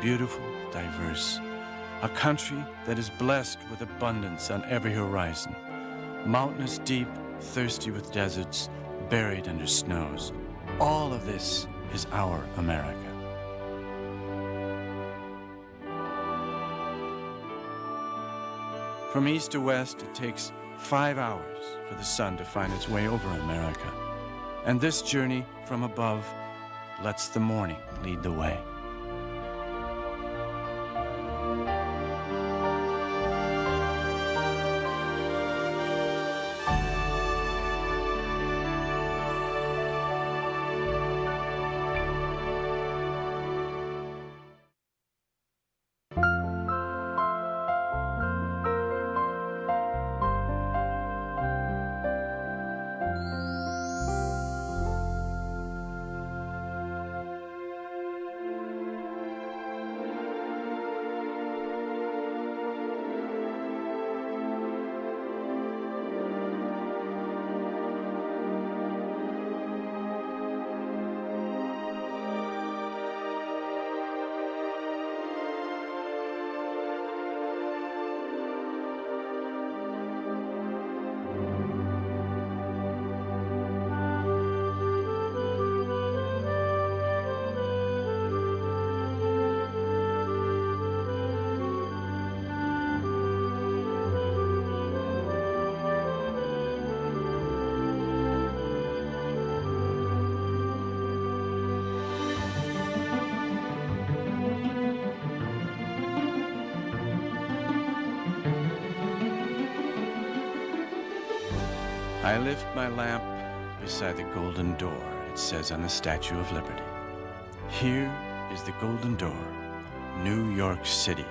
beautiful, diverse. A country that is blessed with abundance on every horizon. Mountainous deep, thirsty with deserts, buried under snows. All of this is our America. From east to west, it takes 5 hours for the sun to find its way over America. And this journey from above lets the morning lead the way. I lift my lamp beside the golden door, it says on the Statue of Liberty. Here is the golden door, New York City.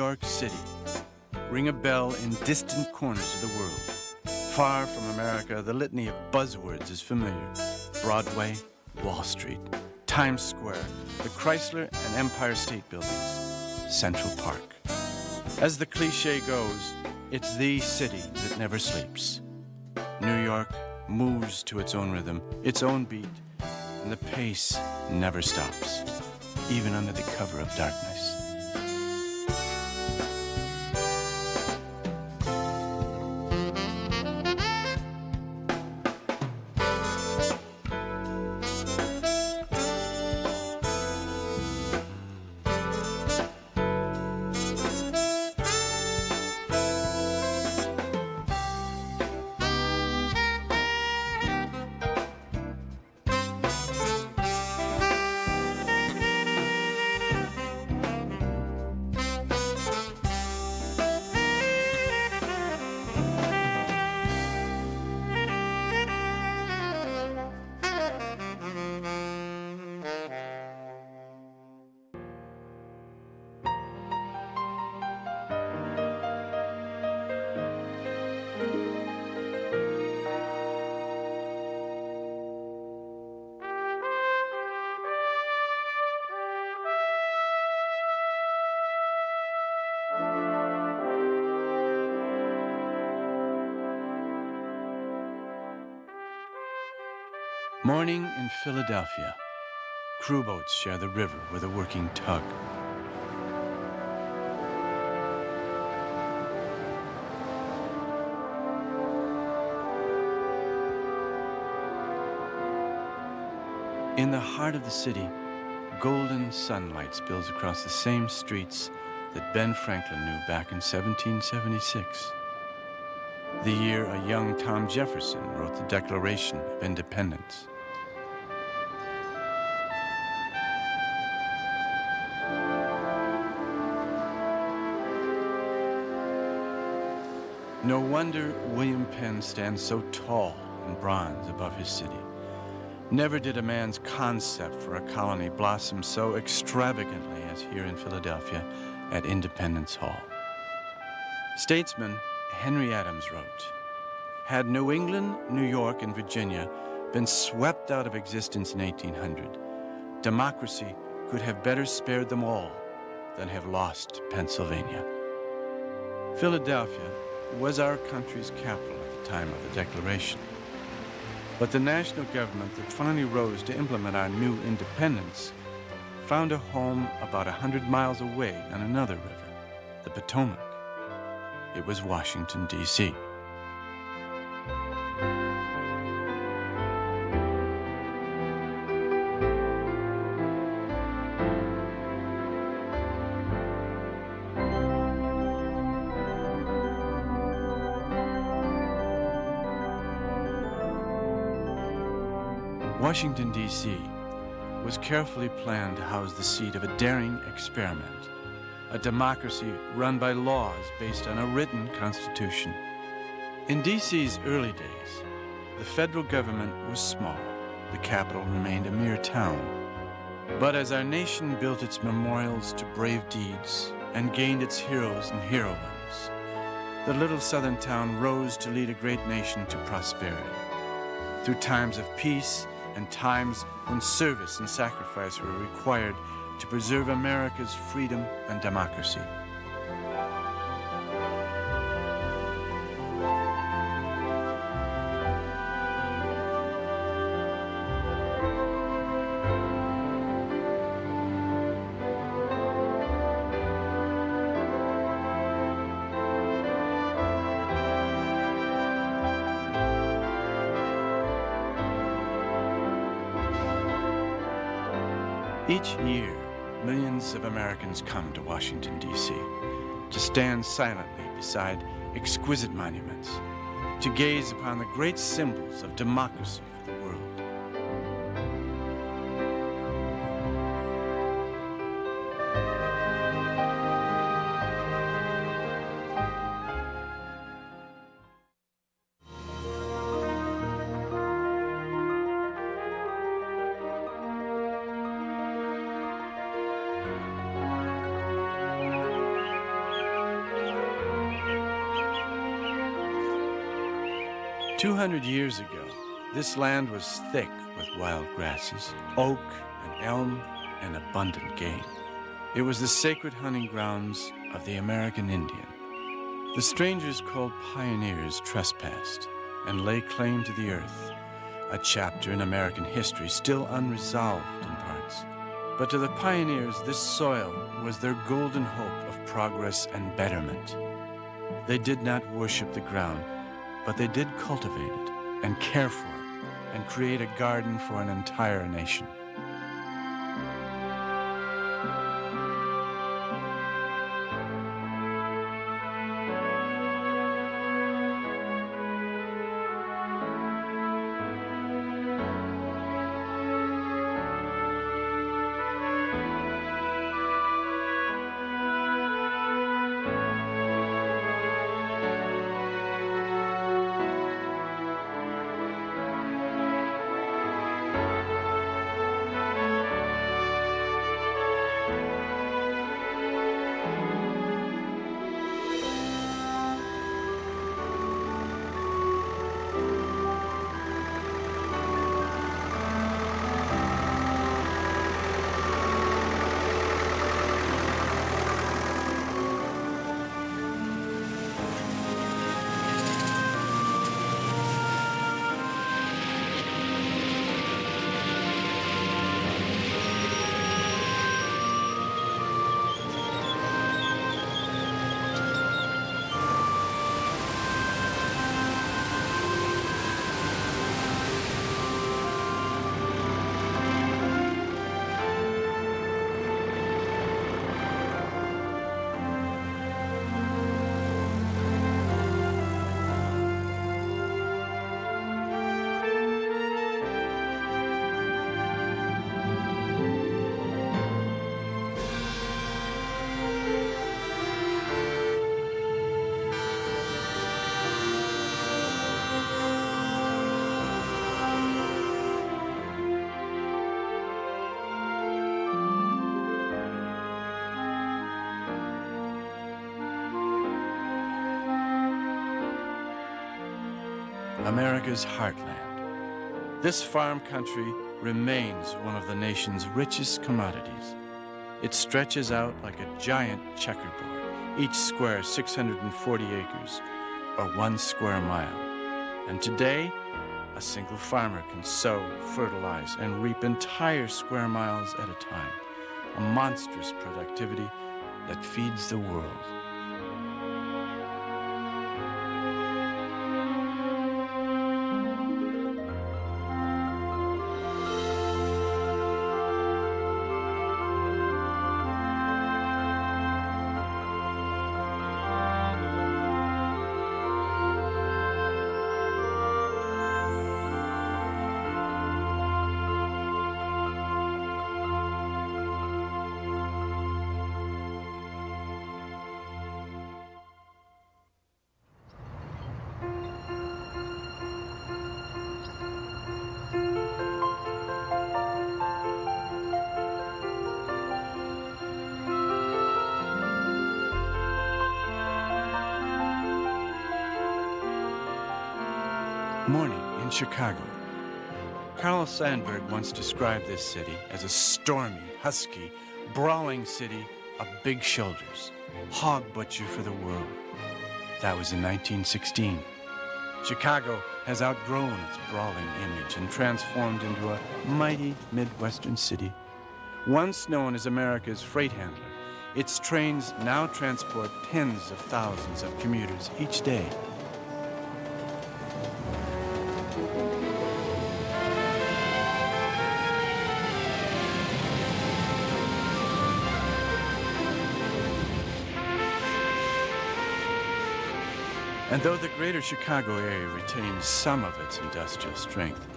York City ring a bell in distant corners of the world. Far from America, the litany of buzzwords is familiar. Broadway, Wall Street, Times Square, the Chrysler and Empire State Buildings, Central Park. As the cliche goes, it's the city that never sleeps. New York moves to its own rhythm, its own beat, and the pace never stops, even under the cover of darkness. Morning in Philadelphia. Crew boats share the river with a working tug. In the heart of the city, golden sunlight spills across the same streets that Ben Franklin knew back in 1776. The year a young Tom Jefferson wrote the Declaration of Independence. No wonder William Penn stands so tall in bronze above his city. Never did a man's concept for a colony blossom so extravagantly as here in Philadelphia at Independence Hall. Statesman Henry Adams wrote, "Had New England, New York, and Virginia been swept out of existence in 1800, democracy could have better spared them all than have lost Pennsylvania." Philadelphia was our country's capital at the time of the Declaration. But the national government that finally rose to implement our new independence found a home about 100 miles away on another river, the Potomac. It was Washington, D.C. Washington, D.C. was carefully planned to house the seat of a daring experiment, a democracy run by laws based on a written constitution. In D.C.'s early days, the federal government was small. The capital remained a mere town. But as our nation built its memorials to brave deeds and gained its heroes and heroines, the little southern town rose to lead a great nation to prosperity. Through times of peace and times when service and sacrifice were required to preserve America's freedom and democracy. Each year, millions of Americans come to Washington, D.C. to stand silently beside exquisite monuments, to gaze upon the great symbols of democracy for the world. 200 years ago, this land was thick with wild grasses, oak and elm, and abundant game. It was the sacred hunting grounds of the American Indian. The strangers called pioneers trespassed and lay claim to the earth, a chapter in American history still unresolved in parts. But to the pioneers, this soil was their golden hope of progress and betterment. They did not worship the ground, but they did cultivate it and care for it and create a garden for an entire nation. America's heartland. This farm country remains one of the nation's richest commodities. It stretches out like a giant checkerboard, each square 640 acres, or 1 square mile. And today, a single farmer can sow, fertilize, and reap entire square miles at a time, a monstrous productivity that feeds the world. Morning in Chicago. Carl Sandburg once described this city as a stormy, husky, brawling city of big shoulders, hog butcher for the world. That was in 1916. Chicago has outgrown its brawling image and transformed into a mighty Midwestern city. Once known as America's freight handler, its trains now transport tens of thousands of commuters each day. And though the greater Chicago area retains some of its industrial strength,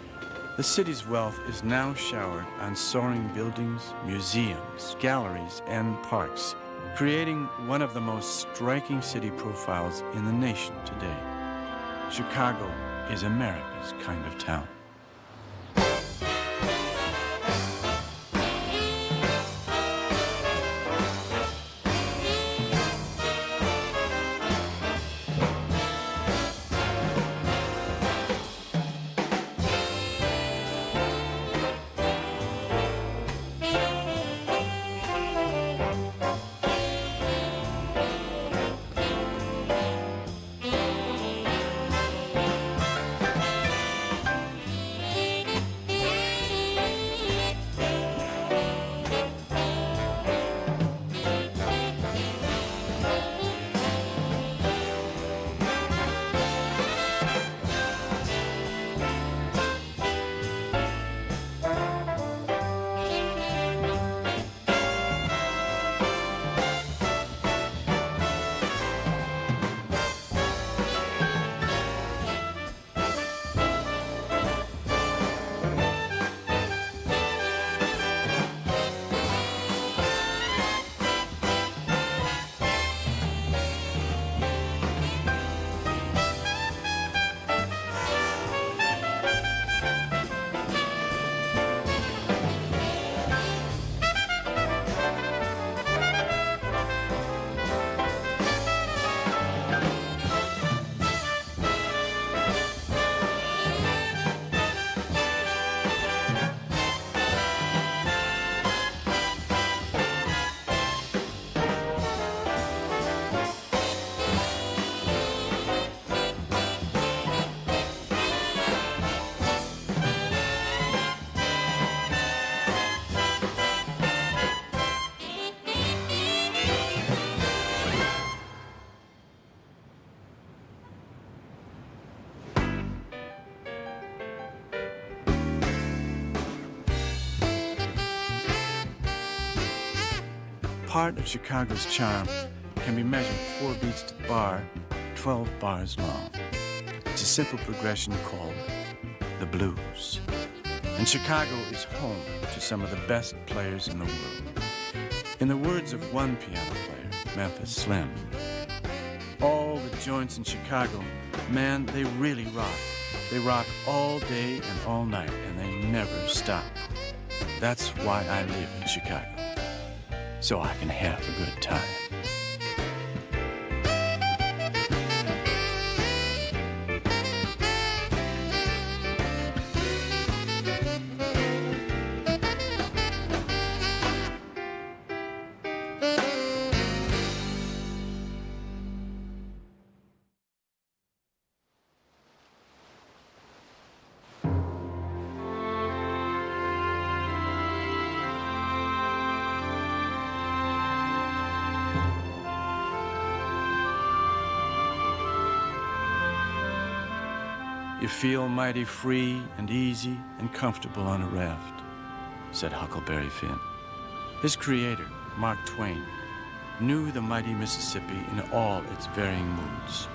the city's wealth is now showered on soaring buildings, museums, galleries, and parks, creating one of the most striking city profiles in the nation today. Chicago is America's kind of town. part of Chicago's charm can be measured 4 beats to the bar, 12 bars long. It's a simple progression called the blues. And Chicago is home to some of the best players in the world. In the words of one piano player, Memphis Slim, all the joints in Chicago, man, they really rock. They rock all day and all night, and they never stop. That's why I live in Chicago, so I can have a good time. You feel mighty free and easy and comfortable on a raft, said Huckleberry Finn. His creator, Mark Twain, knew the mighty Mississippi in all its varying moods.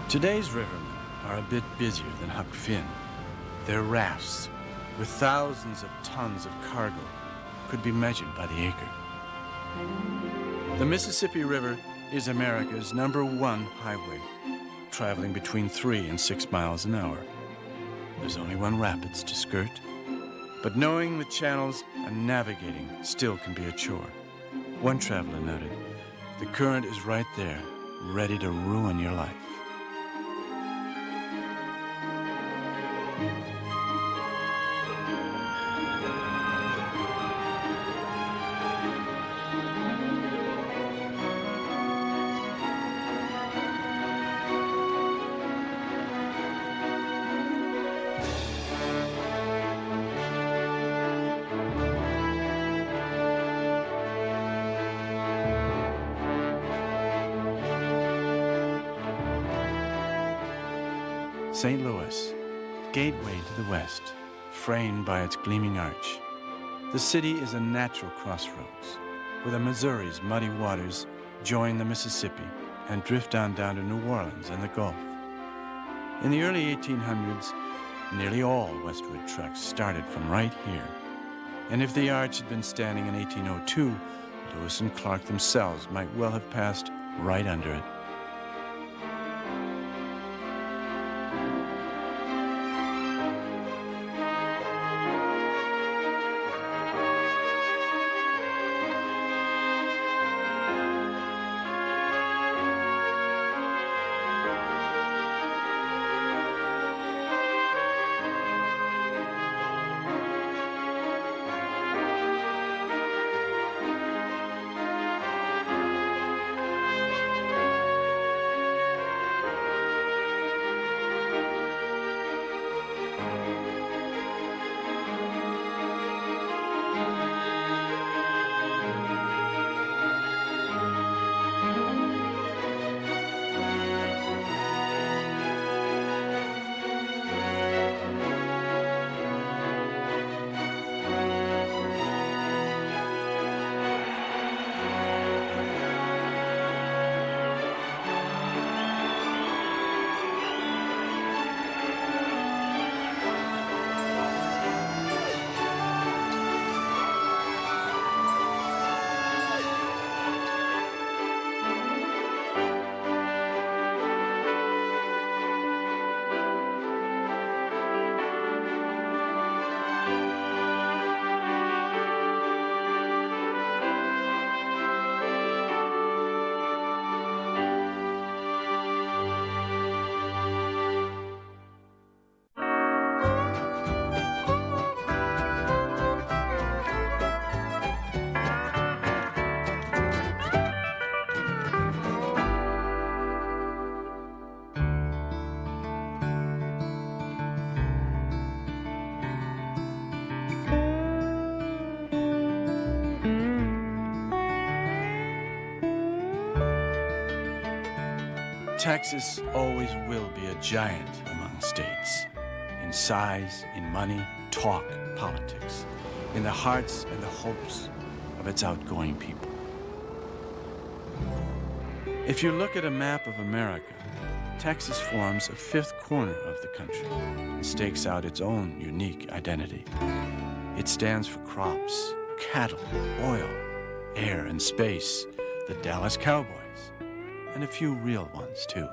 Today's rivermen are a bit busier than Huck Finn. Their rafts, with thousands of tons of cargo, could be measured by the acre. The Mississippi River is America's #1 highway, traveling between 3 and 6 miles an hour. There's only one rapids to skirt, but knowing the channels and navigating still can be a chore. One traveler noted, the current is right there, ready to ruin your life. St. Louis, gateway to the west, framed by its gleaming arch. The city is a natural crossroads, where the Missouri's muddy waters join the Mississippi and drift on down to New Orleans and the Gulf. In the early 1800s, nearly all westward trucks started from right here. And if the arch had been standing in 1802, Lewis and Clark themselves might well have passed right under it. Texas always will be a giant among states, in size, in money, talk, politics, in the hearts and the hopes of its outgoing people. If you look at a map of America, Texas forms a fifth corner of the country and stakes out its own unique identity. It stands for crops, cattle, oil, air, and space, the Dallas Cowboys, and a few real ones, too.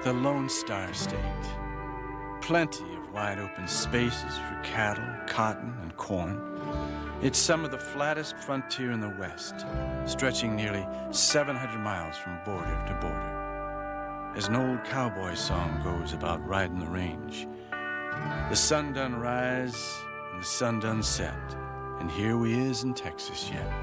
The Lone Star State. Plenty of wide open spaces for cattle, cotton, and corn. It's some of the flattest frontier in the West, stretching nearly 700 miles from border to border. As an old cowboy song goes about riding the range, the sun done rise and the sun done set, and here we is in Texas yet.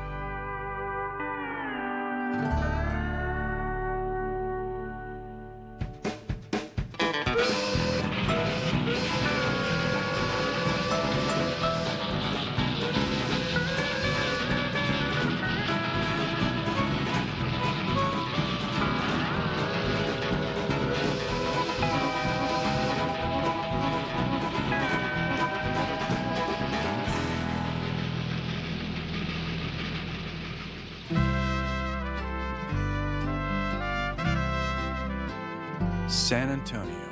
San Antonio,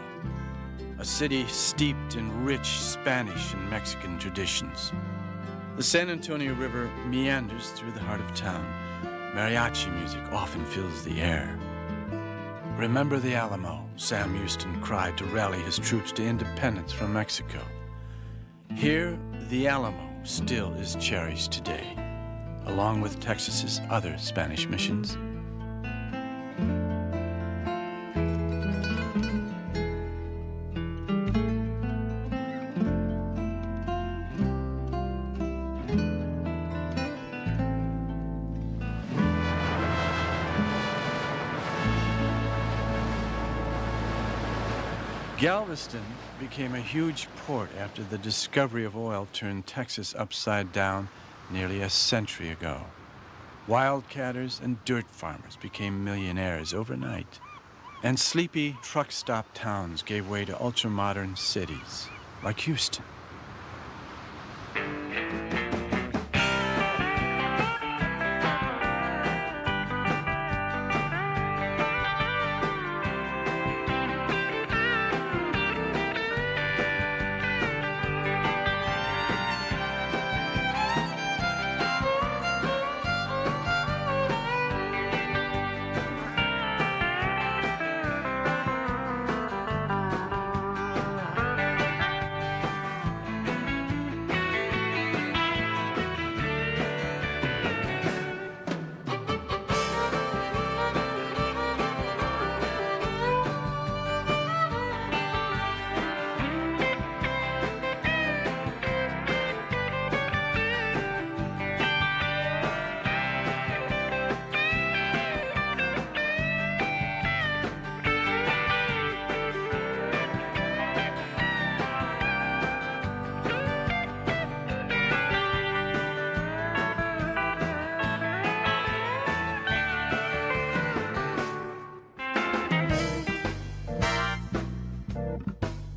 a city steeped in rich Spanish and Mexican traditions. The San Antonio River meanders through the heart of town. Mariachi music often fills the air. Remember the Alamo, Sam Houston cried to rally his troops to independence from Mexico. Here, the Alamo still is cherished today, along with Texas's other Spanish missions. Galveston became a huge port after the discovery of oil turned Texas upside down nearly a century ago. Wildcatters and dirt farmers became millionaires overnight, and sleepy truck stop towns gave way to ultra-modern cities like Houston.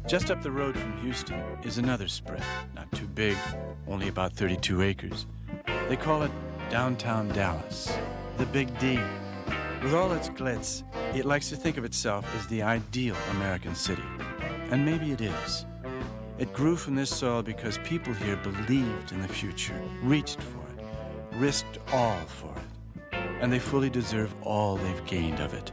Just up the road from Houston is another spread, not too big, only about 32 acres. They call it downtown Dallas, the Big D. With all its glitz, it likes to think of itself as the ideal American city. And maybe it is. It grew from this soil because people here believed in the future, reached for it, risked all for it, and they fully deserve all they've gained of it.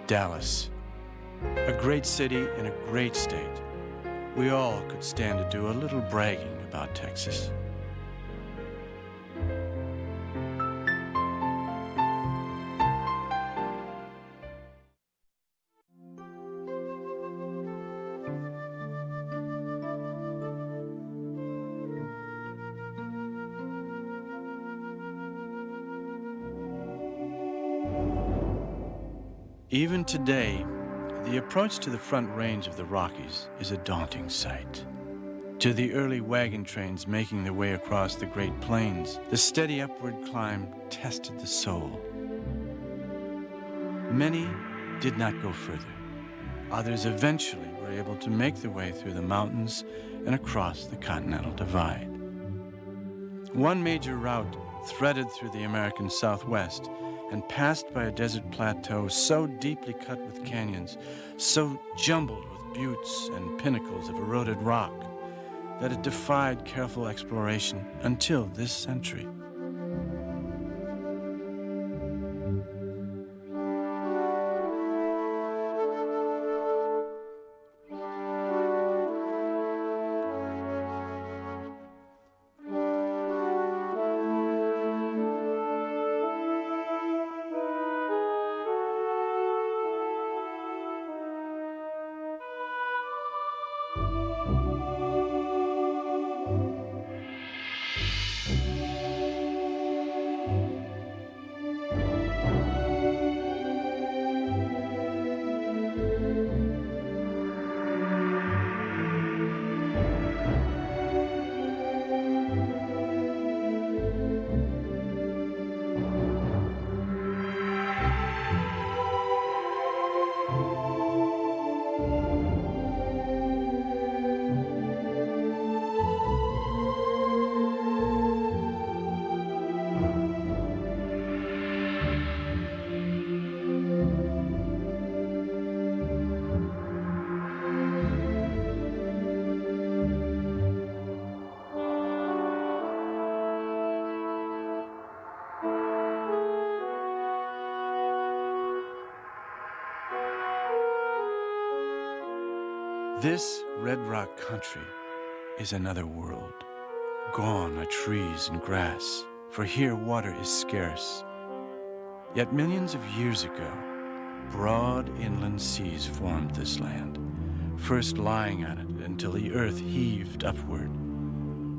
Dallas. A great city in a great state. We all could stand to do a little bragging about Texas. Even today, the approach to the Front Range of the Rockies is a daunting sight. To the early wagon trains making their way across the Great Plains, the steady upward climb tested the soul. Many did not go further. Others eventually were able to make their way through the mountains and across the Continental Divide. One major route threaded through the American Southwest and passed by a desert plateau so deeply cut with canyons, so jumbled with buttes and pinnacles of eroded rock, that it defied careful exploration until this century. This Red Rock country is another world. Gone are trees and grass, for here water is scarce. Yet millions of years ago, broad inland seas formed this land, first lying on it until the earth heaved upward,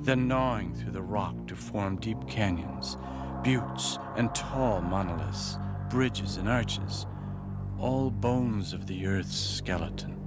then gnawing through the rock to form deep canyons, buttes, and tall monoliths, bridges and arches, all bones of the earth's skeleton.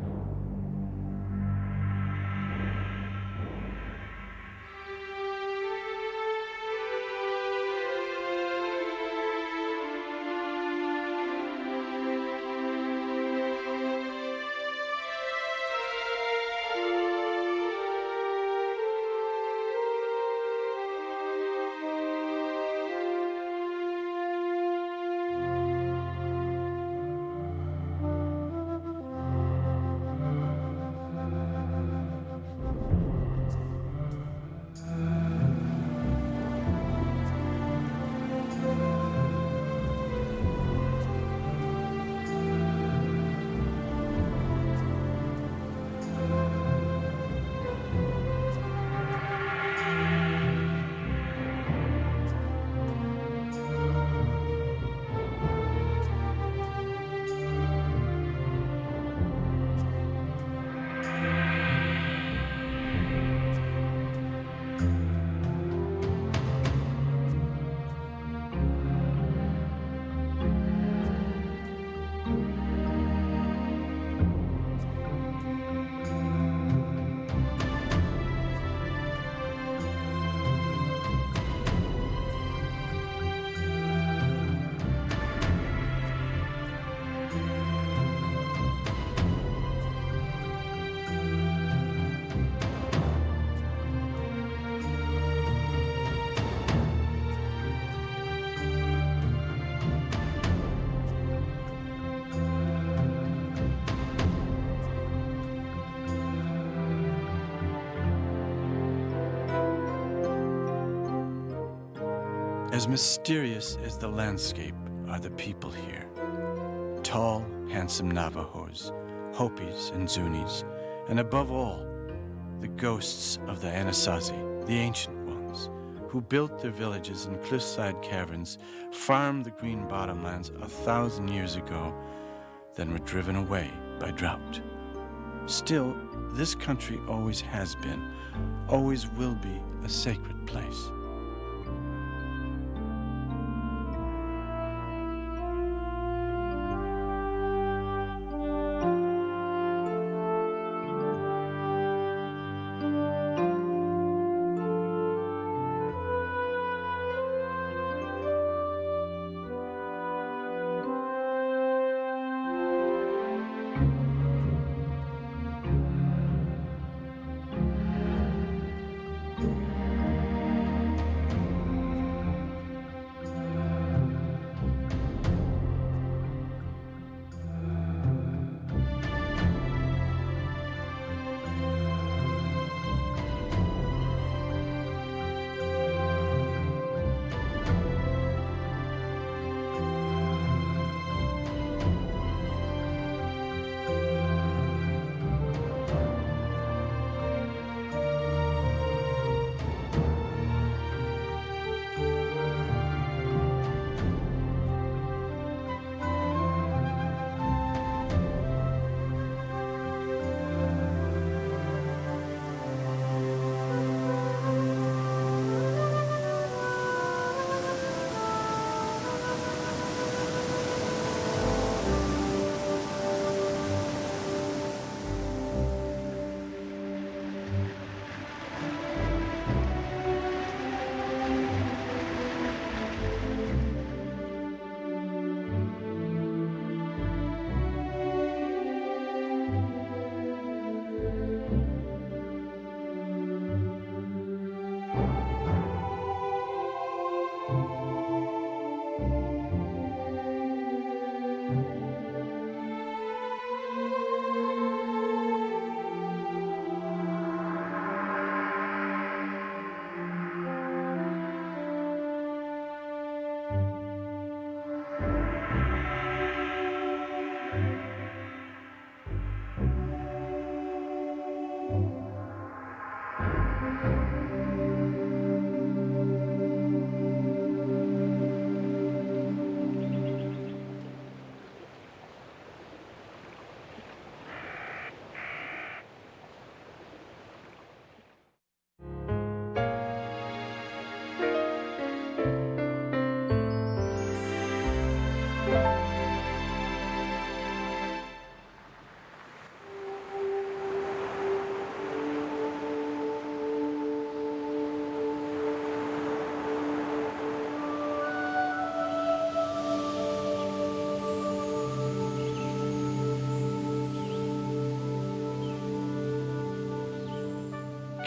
As mysterious as the landscape are the people here. tall, handsome Navajos, Hopis and Zunis, and above all, the ghosts of the Anasazi, the ancient ones, who built their villages in cliffside caverns, farmed the green bottomlands 1,000 years ago, then were driven away by drought. Still, this country always has been, always will be a sacred place.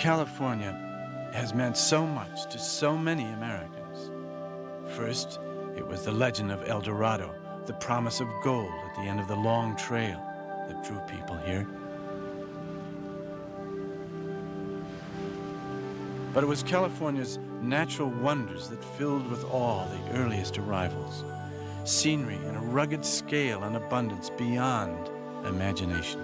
California has meant so much to so many Americans. First, it was the legend of El Dorado, the promise of gold at the end of the long trail that drew people here. But it was California's natural wonders that filled with awe the earliest arrivals. Scenery in a rugged scale and abundance beyond imagination.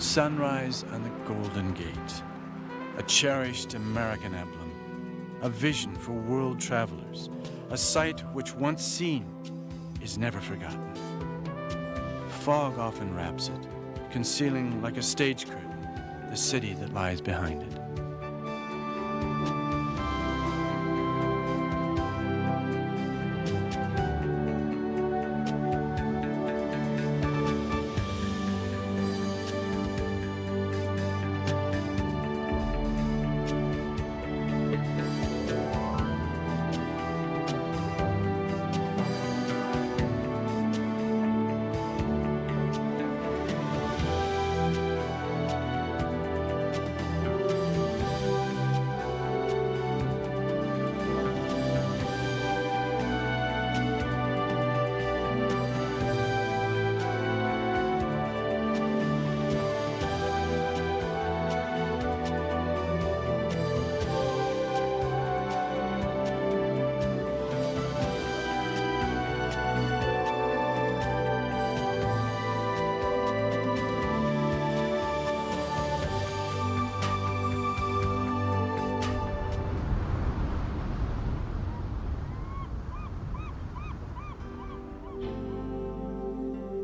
Sunrise on the Golden Gate, a cherished American emblem, a vision for world travelers, a sight which once seen is never forgotten. fog often wraps it, concealing like a stage curtain the city that lies behind it.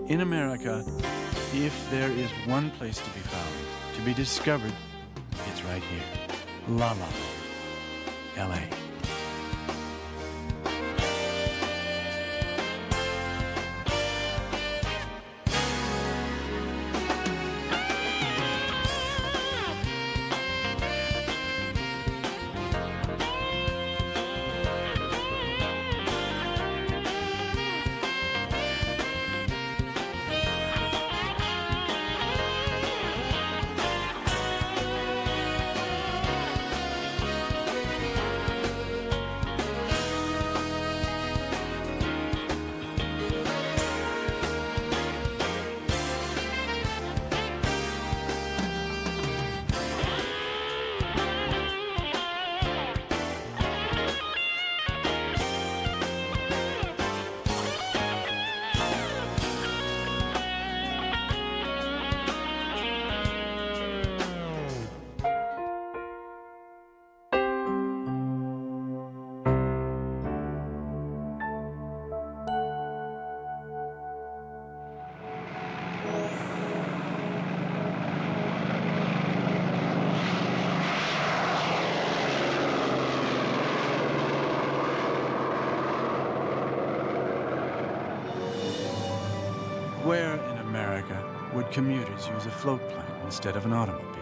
In America, if there is one place to be found, to be discovered, it's right here. La La Land, L.A. Where in America would commuters use a float plane instead of an automobile?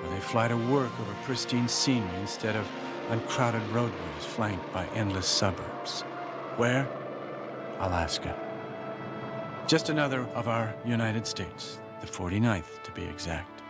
Where they fly to work over pristine scenery instead of uncrowded roadways flanked by endless suburbs? Where? Alaska. Just another of our United States, the 49th to be exact.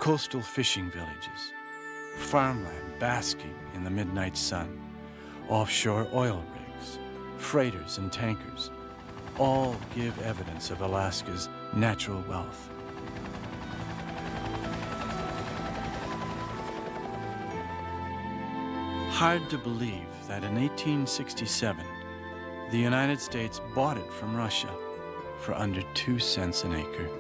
Coastal fishing villages, farmland basking in the midnight sun, offshore oil rigs, freighters and tankers, all give evidence of Alaska's natural wealth. Hard to believe that in 1867, the United States bought it from Russia for under 2 cents an acre.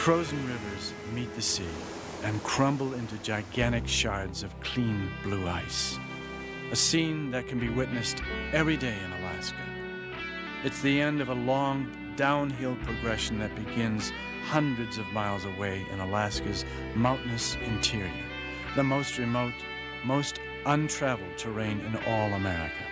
Frozen rivers meet the sea and crumble into gigantic shards of clean blue ice. A scene that can be witnessed every day in Alaska. It's the end of a long downhill progression that begins hundreds of miles away in Alaska's mountainous interior, the most remote, most untraveled terrain in all America.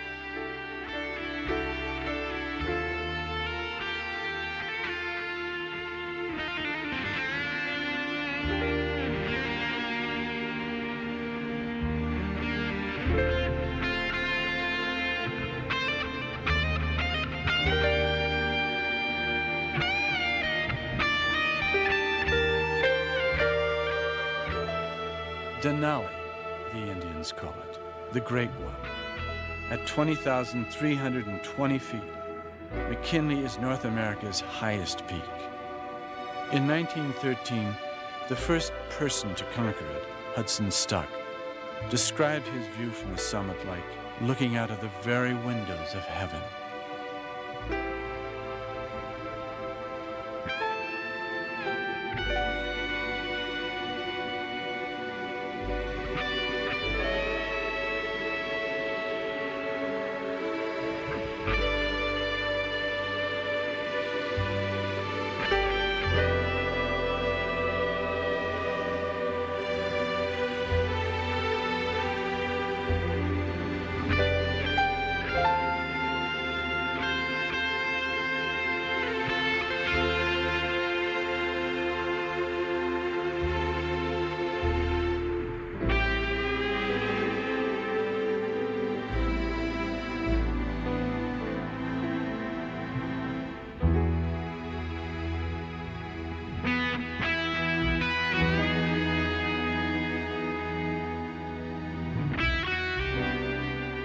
Denali, the Indians call it, the Great One. At 20,320 feet, McKinley is North America's highest peak. In 1913, the first person to conquer it, Hudson Stuck, described his view from the summit like looking out of the very windows of heaven.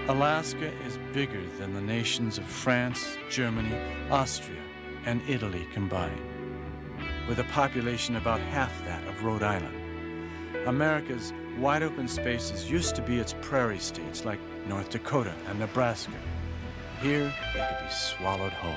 Alaska is bigger than the nations of France, Germany, Austria, and Italy combined, with a population about half that of Rhode Island. America's wide open spaces used to be its prairie states like North Dakota and Nebraska. Here, they could be swallowed whole.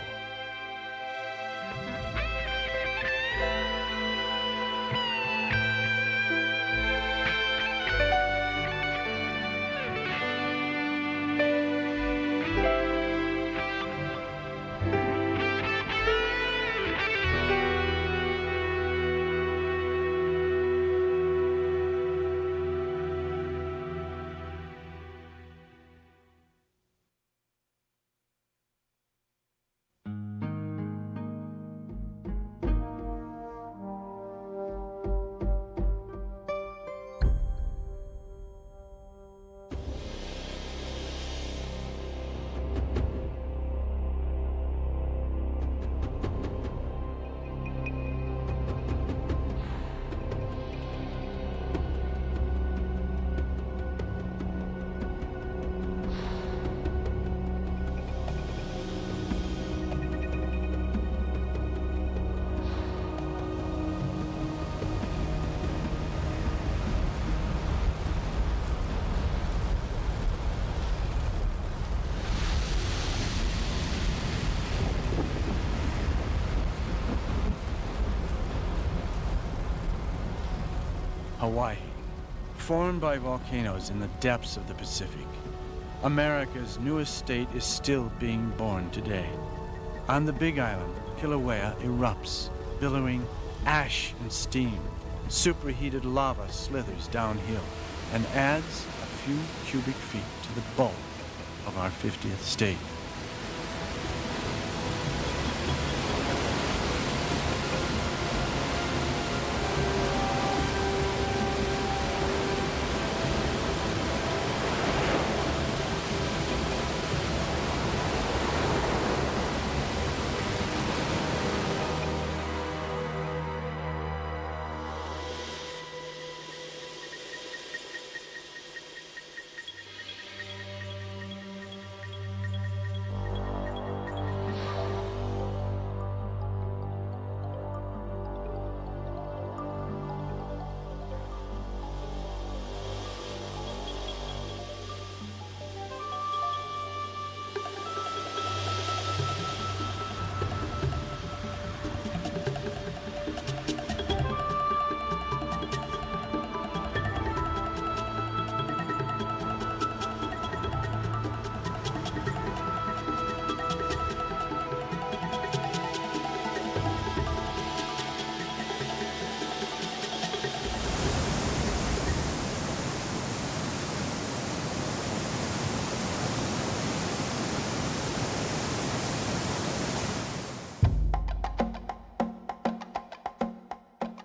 Hawaii, formed by volcanoes in the depths of the Pacific. America's newest state is still being born today. On the Big Island, Kilauea erupts, billowing ash and steam. Superheated lava slithers downhill and adds a few cubic feet to the bulk of our 50th state.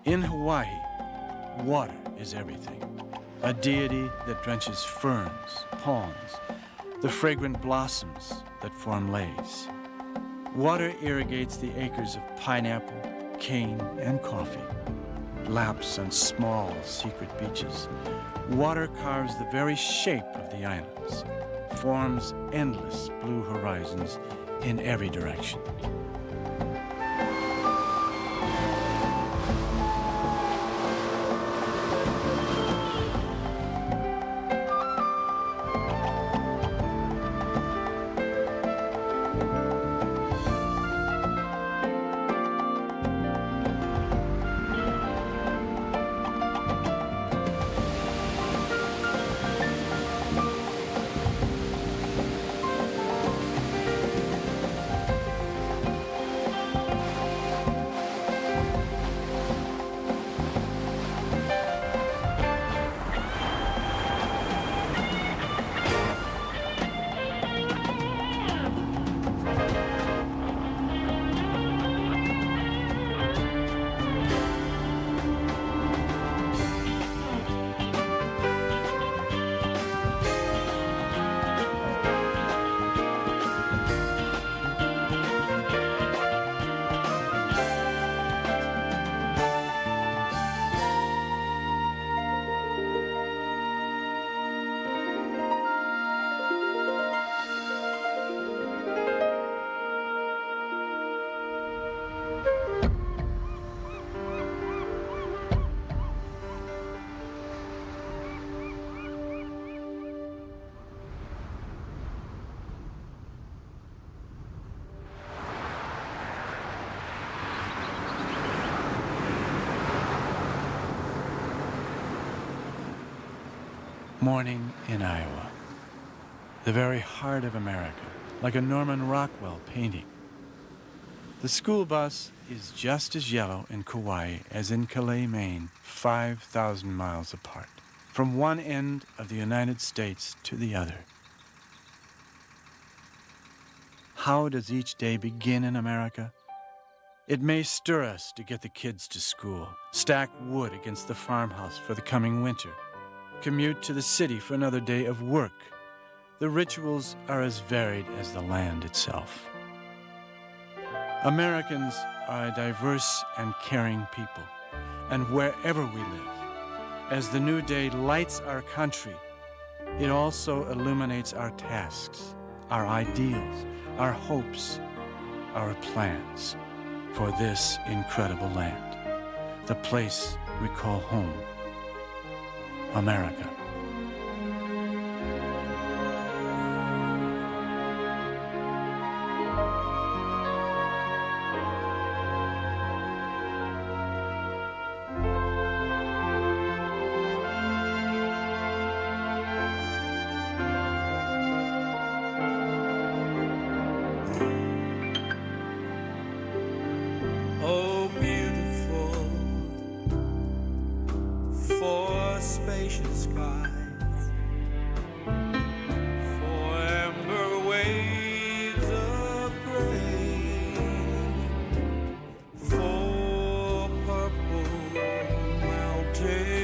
In Hawaii, water is everything. A deity that drenches ferns, palms, the fragrant blossoms that form leis. Water irrigates the acres of pineapple, cane, and coffee, laps on small, secret beaches. Water carves the very shape of the islands, forms endless blue horizons in every direction. Morning in Iowa, the very heart of America, like a Norman Rockwell painting. The school bus is just as yellow in Kauai as in Calais, Maine, 5,000 miles apart, from one end of the United States to the other. How does each day begin in America? It may stir us to get the kids to school, stack wood against the farmhouse for the coming winter, commute to the city for another day of work. The rituals are as varied as the land itself. Americans are a diverse and caring people, and wherever we live, as the new day lights our country, it also illuminates our tasks, our ideals, our hopes, our plans for this incredible land, the place we call home. America. Oh, beautiful, for spacious skies, for amber waves of grain, for purple mountains.